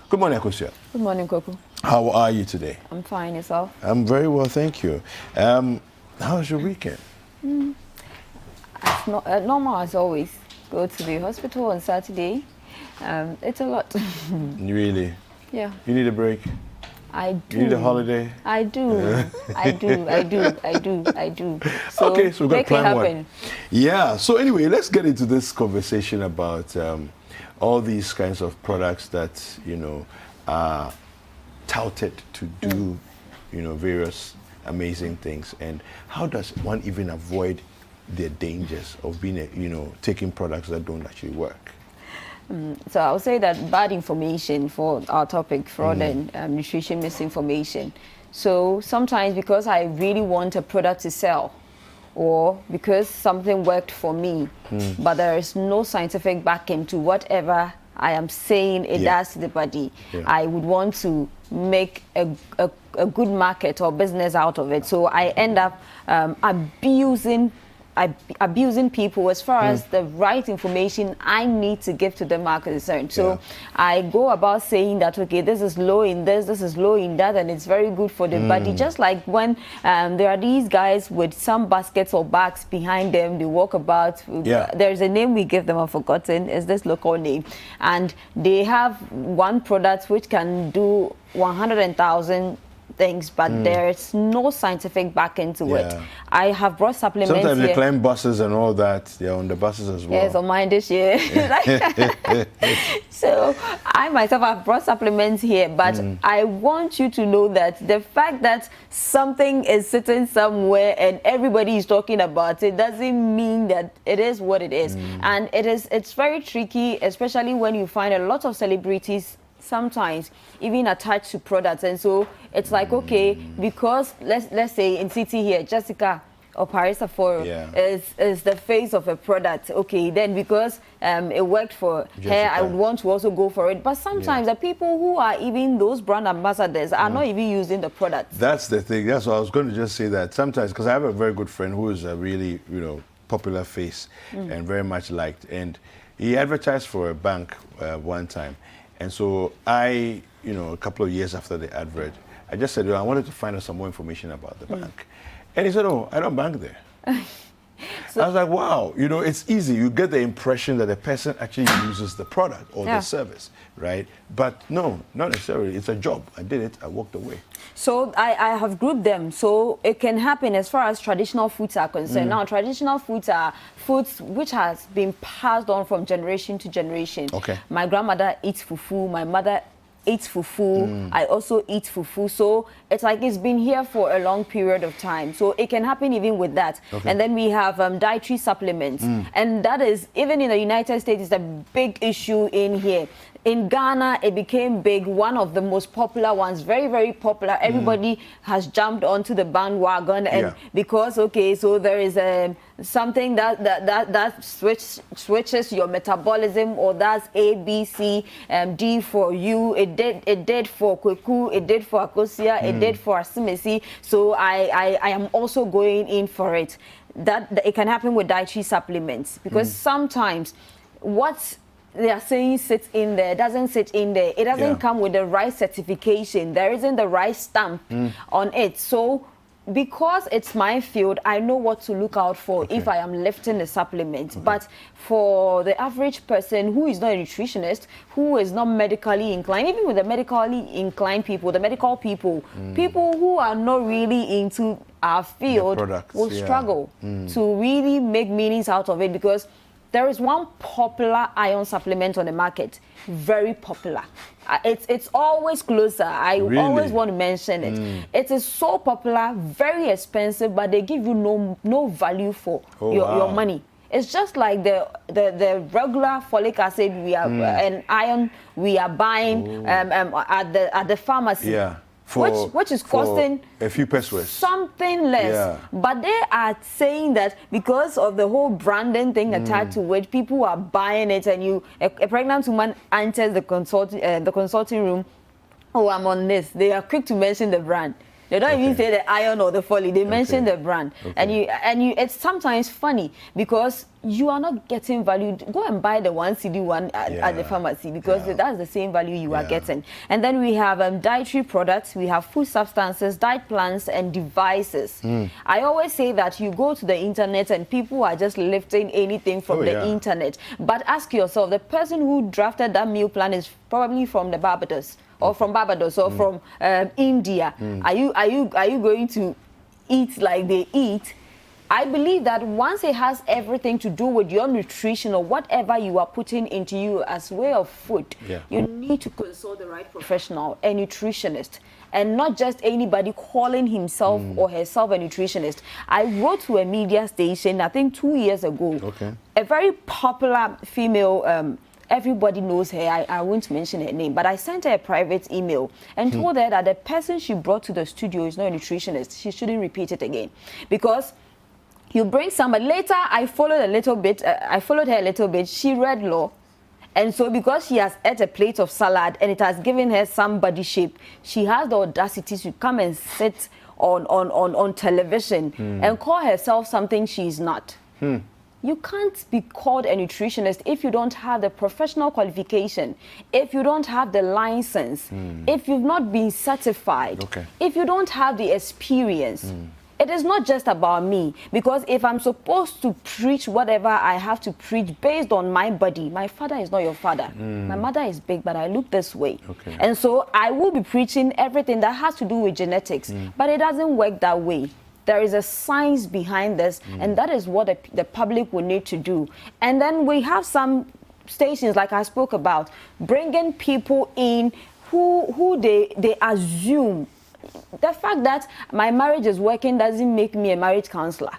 Good morning, Akosia. Good morning, Koko. How are you today? I'm fine, yourself? I'm very well, thank you. How was your weekend? It's not, normal as always. Go to the hospital on Saturday. It's a lot. Really? Yeah. You need a break? I do. You need a holiday? I do. I do. So okay, so we've got make plan it happen. one. Yeah, so anyway, let's get into this conversation about all these kinds of products that, are touted to do, various amazing things. And how does one even avoid the dangers of being, taking products that don't actually work? So I'll say that bad information for our topic, fraud and nutrition misinformation. So sometimes because I really want a product to sell, or because something worked for me, but there is no scientific backing to whatever I am saying it does to the body, I would want to make a good market or business out of it. So I end up abusing people as far as the right information I need to give to them are concerned. So I go about saying that, okay, this is low in this is low in that, and it's very good for the body. Just like when there are these guys with some baskets or bags behind them, they walk about. There's a name we give them, I've forgotten, is this local name. And they have one product which can do 100,000 things, but there's no scientific backing to it. I have brought supplements. Sometimes here. they climb buses and all that. They're on the buses as well. Yes, on mine this year. So I myself have brought supplements here, but I want you to know that the fact that something is sitting somewhere and everybody is talking about it doesn't mean that it is what it is. And it's very tricky, especially when you find a lot of celebrities sometimes even attached to products, and so it's like, okay, because let's say in city here, Jessica or Parisa is the face of a product, okay, then because it worked for her, I would want to also go for it. But sometimes the people who are even those brand ambassadors are not even using the product. That's the thing. That's what I was going to just say, that sometimes, because I have a very good friend who is a really popular face and very much liked, and he advertised for a bank one time. And so I, a couple of years after the advert, I just said, I wanted to find out some more information about the bank. And he said, oh, I don't bank there. So I was like, wow, it's easy. You get the impression that the person actually uses the product or the service, right? But no, not necessarily. It's a job. I did it. I walked away. So I have grouped them. So it can happen as far as traditional foods are concerned. Now, traditional foods are foods which has been passed on from generation to generation. Okay. My grandmother eats fufu. My mother eats fufu. I also eat fufu. So it's like it's been here for a long period of time. So it can happen even with that. Okay. And then we have dietary supplements. And that is, even in the United States, is a big issue in here. In Ghana, it became big, one of the most popular ones, very, very popular. Everybody has jumped onto the bandwagon, and because, okay, so there is something that switches your metabolism, or that's A, B, C, D for you. It did for Kweku, it did for Akosia, it did for Asimesi. So I am also going in for it. That it can happen with dietary supplements, because sometimes what they are saying sits in there, doesn't sit in there. It doesn't come with the right certification. There isn't the right stamp on it. So because it's my field, I know what to look out for if I am lifting the supplement. But for the average person who is not a nutritionist, who is not medically inclined, even with the medically inclined people, the medical people, people who are not really into our field will struggle to really make meanings out of it, because there is one popular iron supplement on the market, very popular. It's always closer. I always want to mention it. It is so popular, very expensive, but they give you no value for your money. It's just like the regular folic acid and iron we are buying at the pharmacy. Yeah. Which is costing a few pesos, something less, but they are saying that because of the whole branding thing attached to it, people are buying it, and a pregnant woman enters the consulting room. Oh, I'm on this. They are quick to mention the brand. They don't even say the iron or the folate. They mention the brand. And you it's sometimes funny because you are not getting value. Go and buy the 1 CD one at the pharmacy because that's the same value you are getting. And then we have dietary products, we have food substances, diet plans, and devices. I always say that you go to the internet and people are just lifting anything from the internet. But ask yourself, the person who drafted that meal plan is probably from the Barbados or from India. Are you going to eat like they eat? I believe that once it has everything to do with your nutrition or whatever you are putting into you as way of food, you need to consult the right professional, a nutritionist, and not just anybody calling himself or herself a nutritionist. I wrote to a media station, I think 2 years ago, a very popular female, everybody knows her, I won't mention her name, but I sent her a private email and told her that the person she brought to the studio is not a nutritionist. She shouldn't repeat it again. Because you bring somebody, later I followed her a little bit, she read law. And so because she has ate a plate of salad and it has given her some body shape, she has the audacity to come and sit on television and call herself something she's not. You can't be called a nutritionist if you don't have the professional qualification, if you don't have the license, if you've not been certified, if you don't have the experience. It is not just about me, because if I'm supposed to preach whatever I have to preach based on my body, my father is not your father. My mother is big, but I look this way. And so I will be preaching everything that has to do with genetics, but it doesn't work that way. There is a science behind this, and that is what the public will need to do. And then we have some stations, like I spoke about, bringing people in who they assume. The fact that my marriage is working doesn't make me a marriage counselor.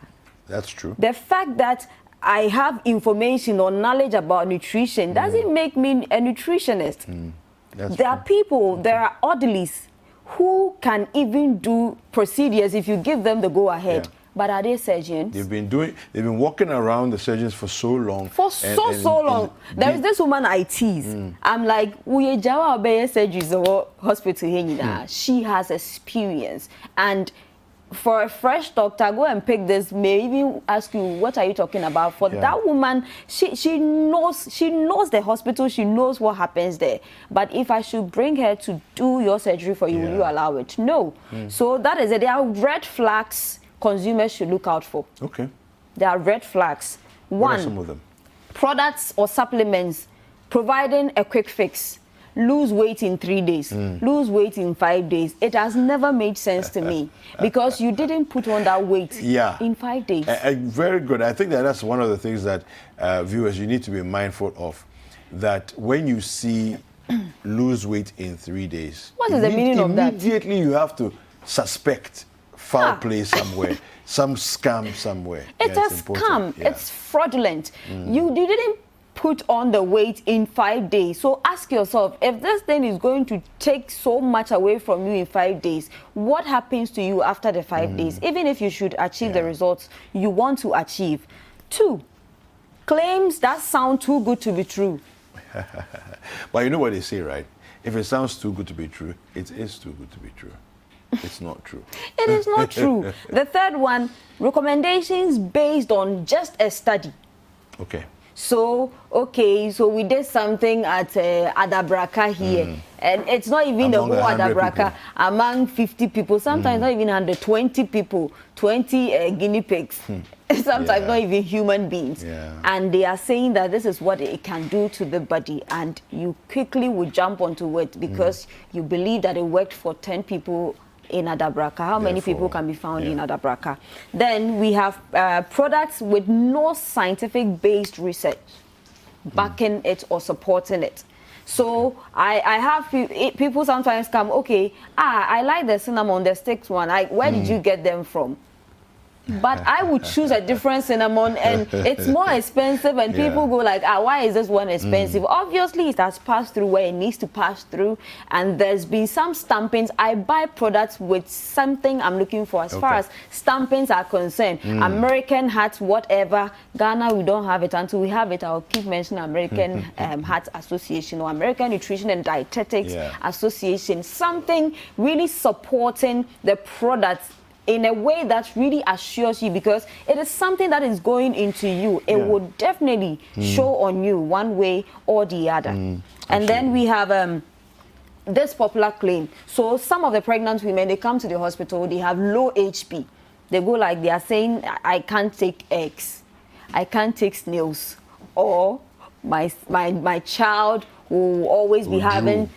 That's true. The fact that I have information or knowledge about nutrition doesn't make me a nutritionist. There are people, there are orderlies who can even do procedures if you give them the go ahead. But are they surgeons? They've been walking around the surgeons for so long. For so long. There is this woman I tease. I'm like, we jawa obey surgeries or hospital here. She has experience. And for a fresh doctor, go and pick this, may even ask you, what are you talking about? For that woman, she knows the hospital, she knows what happens there. But if I should bring her to do your surgery for you, will you allow it? No. So that is it. There are red flags consumers should look out for. There are red flags. What are some of them? Products or supplements providing a quick fix. Lose weight in 3 days, lose weight in 5 days. It has never made sense to me because you didn't put on that weight in 5 days. Very good. I think that's one of the things that viewers, you need to be mindful of. That when you see lose weight in 3 days, what is the meaning of that? Immediately you have to suspect foul play somewhere, some scam somewhere. It's a scam. It's fraudulent. You didn't put on the weight in 5 days. So ask yourself, if this thing is going to take so much away from you in 5 days, what happens to you after the 5 days? Even if you should achieve the results you want to achieve. 2, claims that sound too good to be true. But you know what they say, right? If it sounds too good to be true, it is too good to be true. It's not true. It is not true. The third one, recommendations based on just a study. So we did something at Adabraka here, and it's not even the whole Adabraka, among 50 people, sometimes not even 120 people, 20 guinea pigs, sometimes not even human beings. And they are saying that this is what it can do to the body, and you quickly would jump onto it because you believe that it worked for 10 people in Adabraka. How many people can be found in Adabraka? Then we have products with no scientific based research backing it or supporting it. So I have people sometimes come, I like the cinnamon, the sticks one. Where did you get them from? but I would choose a different cinnamon, and it's more expensive, and people go like, why is this one expensive? Obviously, it has passed through where it needs to pass through, and there's been some stampings. I buy products with something I'm looking for as far as stampings are concerned. American Heart, whatever. Ghana, we don't have it. Until we have it, I'll keep mentioning American Heart Association or American Nutrition and Dietetics Association. Something really supporting the products in a way that really assures you, because it is something that is going into you. It would definitely show on you one way or the other. And then we have this popular claim. So some of the pregnant women, they come to the hospital, they have low HB. They go like, they are saying, I can't take eggs, I can't take snails, or my child will always be having,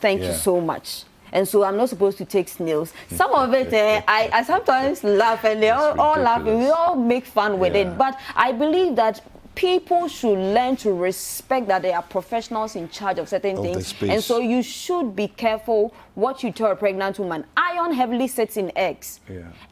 thank you so much. And so I'm not supposed to take snails. Some of it, I sometimes laugh, and they all laugh, and we all make fun with it. But I believe that people should learn to respect that they are professionals in charge of certain things. And so you should be careful what you tell a pregnant woman. Iron heavily sits in eggs.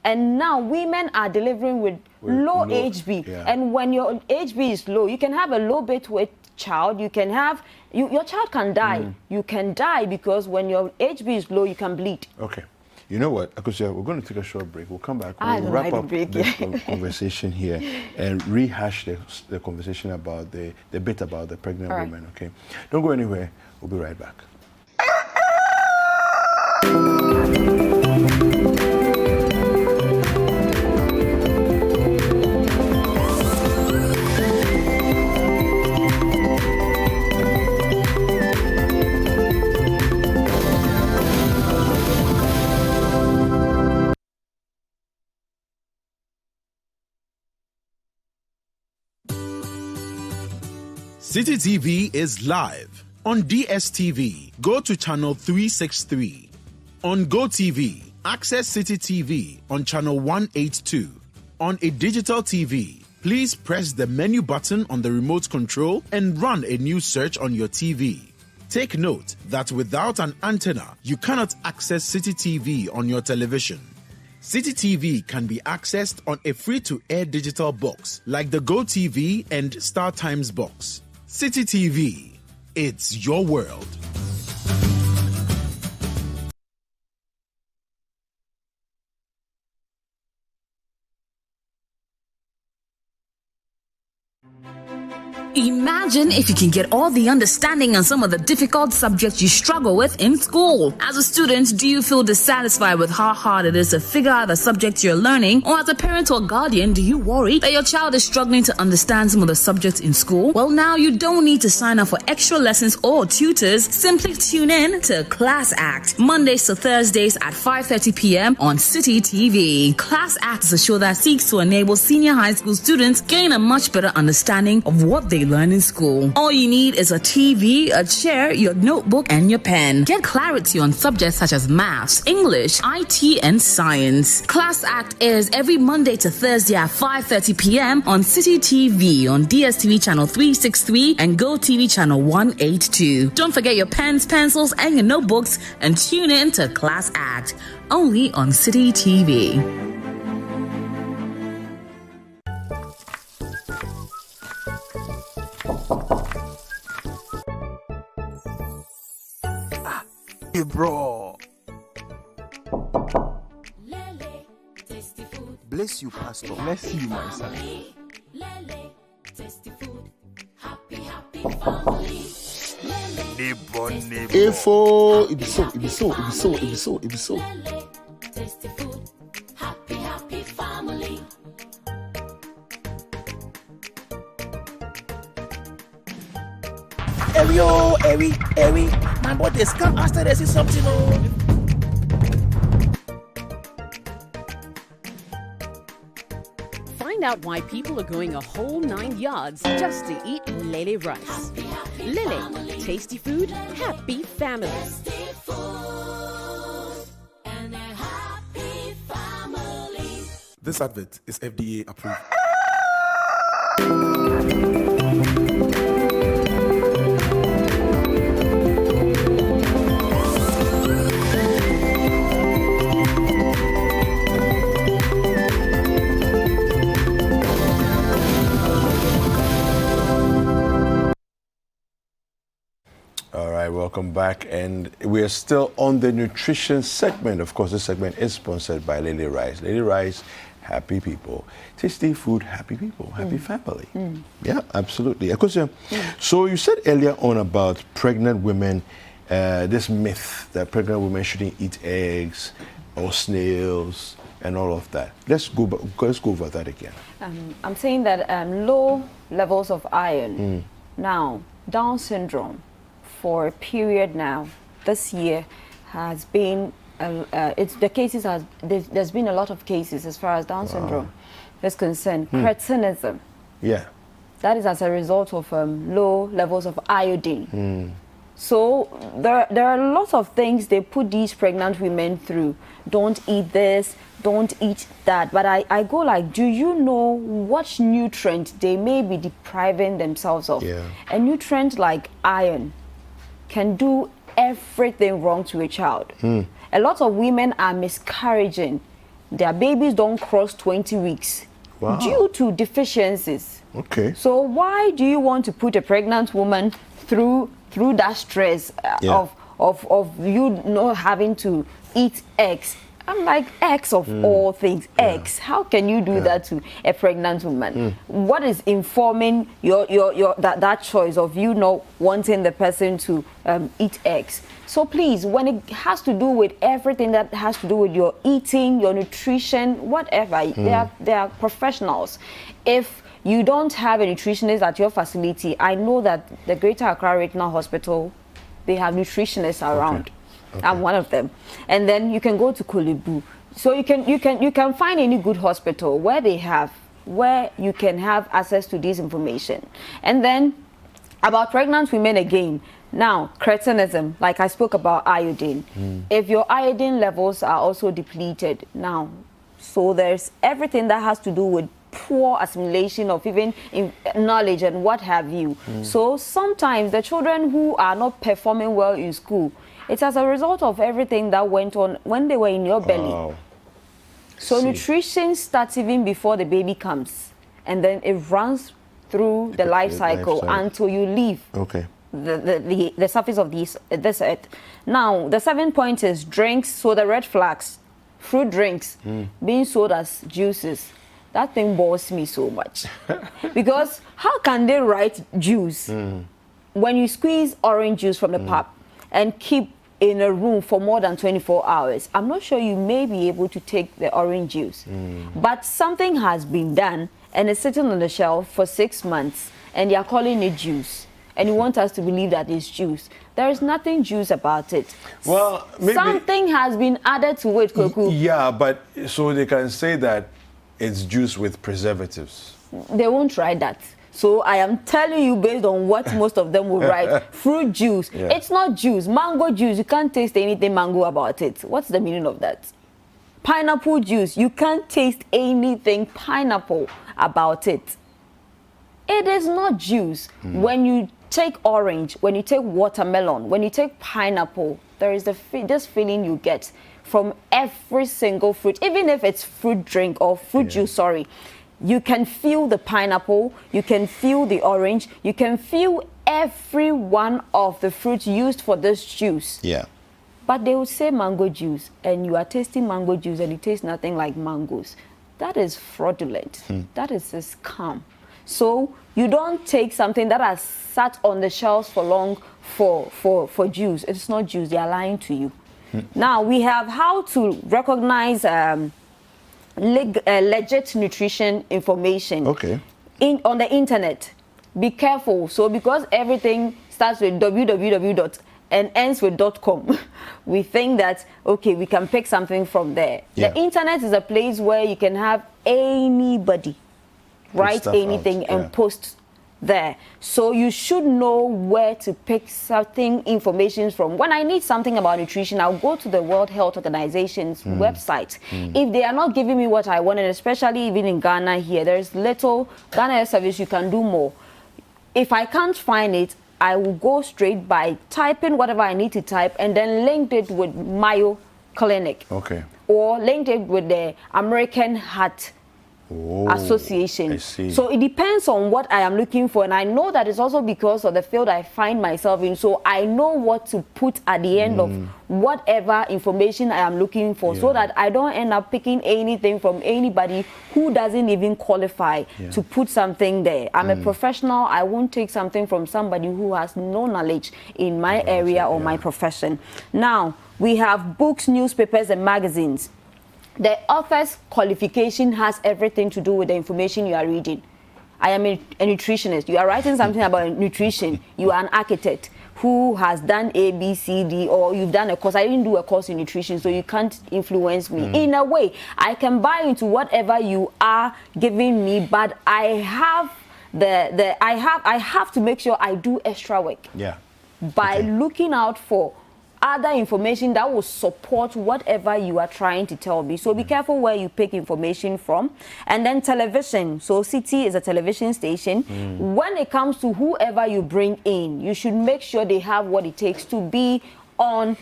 And now women are delivering with low HB. And when your HB is low, you can have a low bit weight child, you can have, your child can die. You can die because when your HB is low, you can bleed. Okay. You know what, Akosia, we're going to take a short break. We'll come back. We'll wrap up this conversation here and rehash the conversation about the bit about the pregnant women, okay? Don't go anywhere. We'll be right back. City TV is live on DSTV. Go to channel 363. On GoTV, access City TV on channel 182. On a digital TV, please press the menu button on the remote control and run a new search on your TV. Take note that without an antenna, you cannot access City TV on your television. City TV can be accessed on a free-to-air digital box like the GoTV and StarTimes box. City TV, it's your world. Imagine if you can get all the understanding on some of the difficult subjects you struggle with in school. As a student, do you feel dissatisfied with how hard it is to figure out the subjects you're learning? Or as a parent or guardian, do you worry that your child is struggling to understand some of the subjects in school? Well, now you don't need to sign up for extra lessons or tutors. Simply tune in to Class Act, Mondays to Thursdays at 5:30 p.m. on City TV. Class Act is a show that seeks to enable senior high school students gain a much better understanding of what they learn in school. All you need is a TV, a chair, your notebook, and your pen. Get clarity on subjects such as maths, English, IT, and science. Class Act airs every Monday to Thursday at 5:30 p.m. on City TV on DSTV channel 363 and GoTV channel 182. Don't forget your pens, pencils, and your notebooks, and tune in to Class Act, only on City TV. Hey, bro. Bless you, Pastor. Bless you, my son. Ifo, it be so. Eri, my body is come after they see something. Find out why people are going a whole 9 yards just to eat Lele rice. Lele, tasty food, happy family. This advert is FDA approved. welcome back. And we are still on the nutrition segment. Of course, this segment is sponsored by Lily Rice. Lily Rice, happy people. Tasty food, happy people, happy family. Yeah, absolutely. Of course, so you said earlier on about pregnant women, this myth that pregnant women shouldn't eat eggs or snails and all of that. Let's go over that again. I'm saying that low levels of iron. Now, Down syndrome for a period now, this year, has been, there's been a lot of cases as far as Down syndrome is concerned. Cretinism. Yeah. That is as a result of low levels of iodine. So there are lots of things they put these pregnant women through. Don't eat this, don't eat that. But I go like, do you know what nutrient they may be depriving themselves of? Yeah. A nutrient like iron can do everything wrong to a child. A lot of women are miscarrying. Their babies don't cross 20 weeks due to deficiencies. Okay. So why do you want to put a pregnant woman through that stress of you not having to eat eggs? I'm like, eggs of all things, eggs. How can you do that to a pregnant woman? What is informing that choice of you not wanting the person to eat eggs? So please, when it has to do with everything that has to do with your eating, your nutrition, whatever, they are professionals. If you don't have a nutritionist at your facility, I know that the Greater Accra Regional Hospital, they have nutritionists around. Okay. I'm one of them. And then you can go to Kolebu. So you can find any good hospital where you can have access to this information. And then about pregnant women again. Now, cretinism, like I spoke about iodine. If your iodine levels are also depleted now, so there's everything that has to do with poor assimilation of even knowledge and what have you. So sometimes the children who are not performing well in school, it's as a result of everything that went on when they were in your belly. So nutrition starts even before the baby comes, and then it runs through the life cycle until you leave the surface of this earth. Now, the 7 point is drinks. So the red flags, fruit drinks being sold as juices. That thing bores me so much. Because how can they write juice when you squeeze orange juice from the pap and keep in a room for more than 24 hours? I'm not sure you may be able to take the orange juice. But something has been done and it's sitting on the shelf for 6 months and they are calling it juice. And you want us to believe that it's juice. There is nothing juice about it. Well, maybe something has been added to it, Koku. Yeah, but so they can say that it's juice with preservatives. They won't try that. So I am telling you based on what most of them will write. Fruit juice. Yeah. It's not juice. Mango juice. You can't taste anything mango about it. What's the meaning of that? Pineapple juice. You can't taste anything pineapple about it. It is not juice. When you take orange, when you take watermelon, when you take pineapple, there is this feeling you get from every single fruit, even if it's fruit drink or fruit juice, sorry. You can feel the pineapple, you can feel the orange, you can feel every one of the fruits used for this juice. Yeah. But they will say mango juice, and you are tasting mango juice and it tastes nothing like mangoes. That is fraudulent. That is a scam. So you don't take something that has sat on the shelves for long for juice. It's not juice. They are lying to you. Now we have how to recognize legit nutrition information on the internet. Be careful. So because everything starts with www and ends with .com, we think that, okay, we can pick something from there. Yeah. The internet is a place where you can have anybody write anything and post there. So you should know where to pick certain information from. When I need something about nutrition, I'll go to the World Health Organization's website. If they are not giving me what I want, and especially even in Ghana here, there's little Ghana Health Service, you can do more. If I can't find it, I will go straight by typing whatever I need to type and then link it with Mayo Clinic. Okay. Or linked it with the American Heart Association. I see. So it depends on what I am looking for, and I know that it's also because of the field I find myself in. So I know what to put at the end of whatever information I am looking for, so that I don't end up picking anything from anybody who doesn't even qualify to put something there. I'm a professional. I won't take something from somebody who has no knowledge in my area or my profession. Now, we have books, newspapers, and magazines. The author's qualification has everything to do with the information you are reading. I am a nutritionist. You are writing something about nutrition. You are an architect who has done A, B, C, D, or you've done a course. I didn't do a course in nutrition, so you can't influence me. In a way, I can buy into whatever you are giving me, but I have I have to make sure I do extra work. Yeah. By looking out for other information that will support whatever you are trying to tell me. So be careful where you pick information from. And then television. So City is a television station. When it comes to whoever you bring in, you should make sure they have what it takes to be on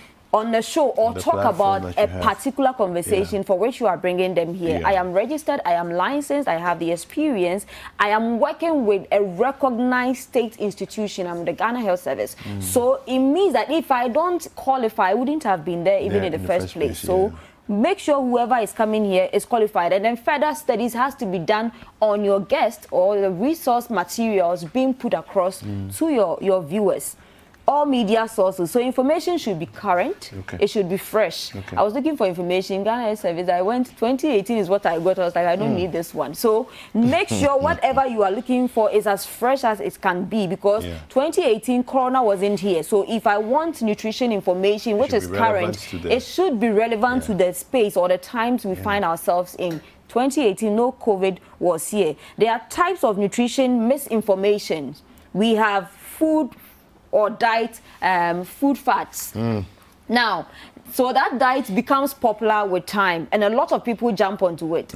the show or The talk platform about that a you have. particular conversation for which you are bringing them here. Yeah. I am registered, I am licensed, I have the experience, I am working with a recognized state institution. I'm the Ghana Health Service. So it means that if I don't qualify, I wouldn't have been there even in the first place. So make sure whoever is coming here is qualified, and then further studies has to be done on your guest or the resource materials being put across to your viewers. All media sources. So information should be current. It should be fresh. I was looking for information. Ghana Health Service. I went 2018 is what I got. I was like, I don't need this one. So make sure whatever you are looking for is as fresh as it can be, because 2018 Corona wasn't here. So if I want nutrition information which is current, it should be relevant to the space or the times we find ourselves in. 2018, no COVID was here. There are types of nutrition misinformation. We have food or diet, food fats. Now, so that diet becomes popular with time, and a lot of people jump onto it.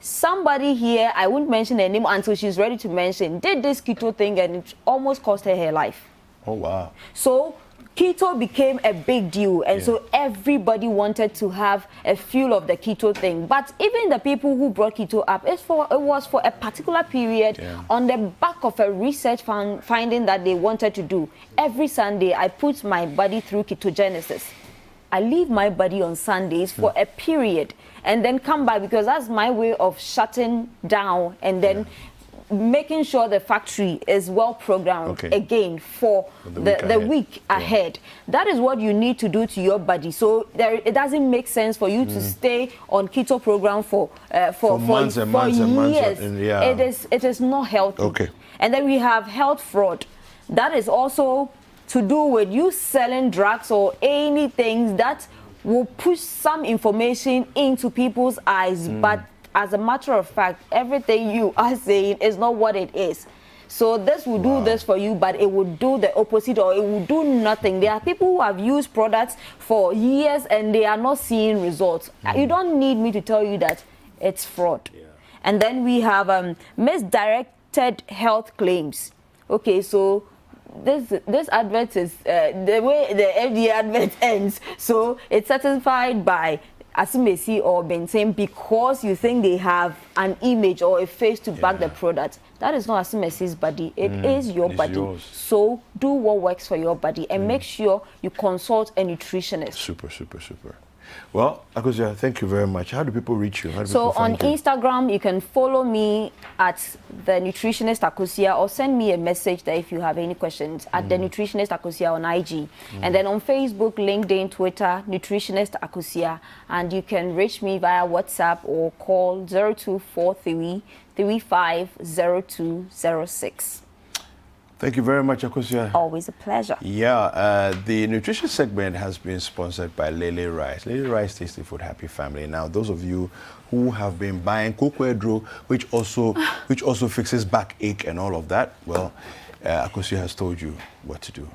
Somebody here, I won't mention her name until she's ready to mention, did this keto thing, and it almost cost her life. Oh, wow. So keto became a big deal, and so everybody wanted to have a feel of the keto thing. But even the people who brought keto up, it was for a particular period on the back of a research finding that they wanted to do. Every Sunday, I put my body through ketogenesis. I leave my body on Sundays for a period and then come back, because that's my way of shutting down and then making sure the factory is well programmed again for the week ahead. That is what you need to do to your body. So it doesn't make sense for you to stay on keto program for months and months and months. It is not healthy. And then we have health fraud. That is also to do with you selling drugs or anything that will push some information into people's eyes, but as a matter of fact, everything you are saying is not what it is. So this will do this for you, but it will do the opposite, or it will do nothing. There are people who have used products for years and they are not seeing results. You don't need me to tell you that it's fraud. And then we have misdirected health claims. Okay, so this advert is the way the FDA advert ends. So it's certified by Asumesi or Benten because you think they have an image or a face to back the product. That is not Asumesi's body. It is your body. Yours. So do what works for your body and make sure you consult a nutritionist. Super, super, super. Well, Akosia, thank you very much. How do people reach you? So on Instagram, you can follow me at the Nutritionist Akosia, or send me a message there if you have any questions at the Nutritionist Akosia on IG. And then on Facebook, LinkedIn, Twitter, Nutritionist Akosia. And you can reach me via WhatsApp or call 0243 350206. Thank you very much, Akosia. Always a pleasure. Yeah, the nutrition segment has been sponsored by Lele Rice. Lele Rice, tasty food, happy family. Now, those of you who have been buying Cocoedro, which also fixes backache and all of that, well, Akosia has told you what to do.